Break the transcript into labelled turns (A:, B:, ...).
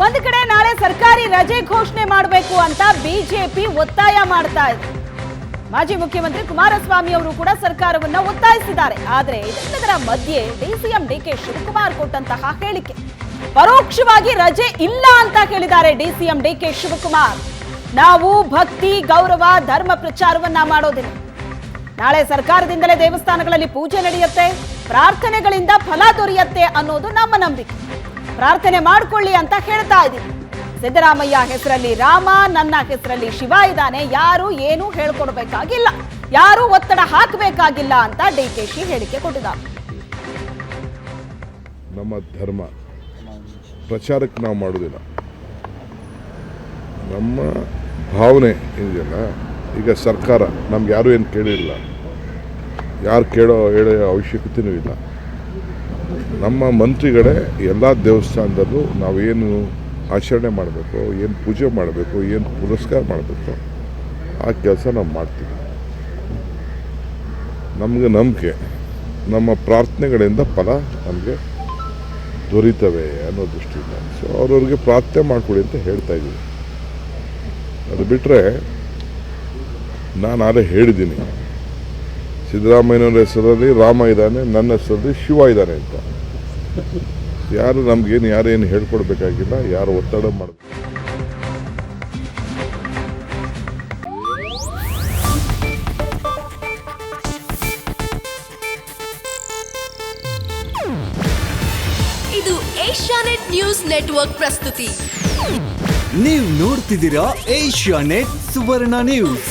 A: ಒಂದು ಕಡೆ ನಾಳೆ ಸರ್ಕಾರಿ ರಜೆ ಘೋಷಣೆ ಮಾಡಬೇಕು ಅಂತ ಬಿಜೆಪಿ ಒತ್ತಾಯ ಮಾಡ್ತಾ ಇದೆ. ಮಾಜಿ ಮುಖ್ಯಮಂತ್ರಿ ಕುಮಾರಸ್ವಾಮಿ ಅವರು ಕೂಡ ಸರ್ಕಾರವನ್ನ ಒತ್ತಾಯಿಸಿದ್ದಾರೆ. ಆದ್ರೆ ಇದೆಲ್ಲದರ ಮಧ್ಯೆ ಡಿಸಿಎಂ ಡಿಕೆ ಶಿವಕುಮಾರ್ ಕೊಟ್ಟಂತಹ ಹೇಳಿಕೆ, ಪರೋಕ್ಷವಾಗಿ ರಜೆ ಇಲ್ಲ ಅಂತ ಹೇಳಿದ್ದಾರೆ ಡಿಸಿಎಂ ಡಿಕೆ ಶಿವಕುಮಾರ್. ನಾವು ಭಕ್ತಿ, ಗೌರವ, ಧರ್ಮ ಪ್ರಚಾರವನ್ನ ಮಾಡೋದಿಲ್ಲ. ನಾಳೆ ಸರ್ಕಾರದಿಂದಲೇ ದೇವಸ್ಥಾನಗಳಲ್ಲಿ ಪೂಜೆ ನಡೆಯುತ್ತೆ, ಪ್ರಾರ್ಥನೆಗಳಿಂದ ಫಲ ದೊರೆಯುತ್ತೆ ಅನ್ನೋದು ನಮ್ಮ ನಂಬಿಕೆ. ಪ್ರಾರ್ಥನೆ ಮಾಡ್ಕೊಳ್ಳಿ ಅಂತ ಹೇಳ್ತಾ ಇದ್ದೀವಿ. ಸಿದ್ದರಾಮಯ್ಯ ಹೆಸರಲ್ಲಿ ರಾಮ, ನನ್ನ ಹೆಸರಲ್ಲಿ ಶಿವ ಇದ್ದಾನೆ, ಯಾರು ಏನು ಹೇಳ್ಕೊಡ್ಬೇಕಾಗಿಲ್ಲ, ಯಾರು ಒತ್ತಡ ಹಾಕಬೇಕಾಗಿಲ್ಲ ಅಂತ ಡಿಕೆಶಿ ಹೇಳಿಕೆ ಕೊಟ್ಟಿದ್ದಾರೆ.
B: ನಮ್ಮ ಧರ್ಮ ಪ್ರಚಾರಕ್ಕೆ ನಾವು ಮಾಡೋದಿಲ್ಲ. ನಮ್ಮ ಭಾವನೆ ಇದೆಯಲ್ಲ, ಈಗ ಸರ್ಕಾರ ನಮ್ಗೆ ಯಾರೂ ಏನು ಕೇಳಿಲ್ಲ, ಯಾರು ಹೇಳೋ ಅವಶ್ಯಕತೆಯೂ ಇಲ್ಲ. ನಮ್ಮ ಮಂತ್ರಿಗಳೇ ಎಲ್ಲ ದೇವಸ್ಥಾನದಲ್ಲೂ ನಾವೇನು ಆಚರಣೆ ಮಾಡಬೇಕು, ಏನು ಪೂಜೆ ಮಾಡಬೇಕು, ಏನು ಪುರಸ್ಕಾರ ಮಾಡಬೇಕು, ಆ ಕೆಲಸ ನಾವು ಮಾಡ್ತೀವಿ. ನಮಗೆ ನಂಬಿಕೆ, ನಮ್ಮ ಪ್ರಾರ್ಥನೆಗಳಿಂದ ಫಲ ನಮಗೆ ದೊರೀತವೆ ಅನ್ನೋ ದೃಷ್ಟಿಯಿಂದ ಸೊ ಅವ್ರವ್ರಿಗೆ ಪ್ರಾರ್ಥನೆ ಮಾಡಿಕೊಡಿ ಅಂತ ಹೇಳ್ತಾ ಇದ್ದೀವಿ. ಅದು ಬಿಟ್ಟರೆ ನಾನು ಆಲೇ ಹೇಳಿದ್ದೀನಿ, ಸಿದ್ದರಾಮಯ್ಯನವ್ರ ಹೆಸರಲ್ಲಿ ರಾಮ ಇದ್ದಾನೆ, ನನ್ನ ಹೆಸರಲ್ಲಿ ಶಿವ ಇದ್ದಾನೆ ಅಂತ. ಯಾರು ನಮಗೇನು ಯಾರೇನು ಹೇಳ್ಕೊಡ್ಬೇಕಾಗಿಲ್ಲ, ಯಾರು ಒತ್ತಡ ಮಾಡಬೇಕು.
C: ಇದು ಏಷ್ಯಾನೆಟ್ ನ್ಯೂಸ್ ನೆಟ್ವರ್ಕ್ ಪ್ರಸ್ತುತಿ.
D: ನೀವು ನೋಡ್ತಿದ್ದೀರಾ ಏಷ್ಯಾನೆಟ್ ಸುವರ್ಣ ನ್ಯೂಸ್.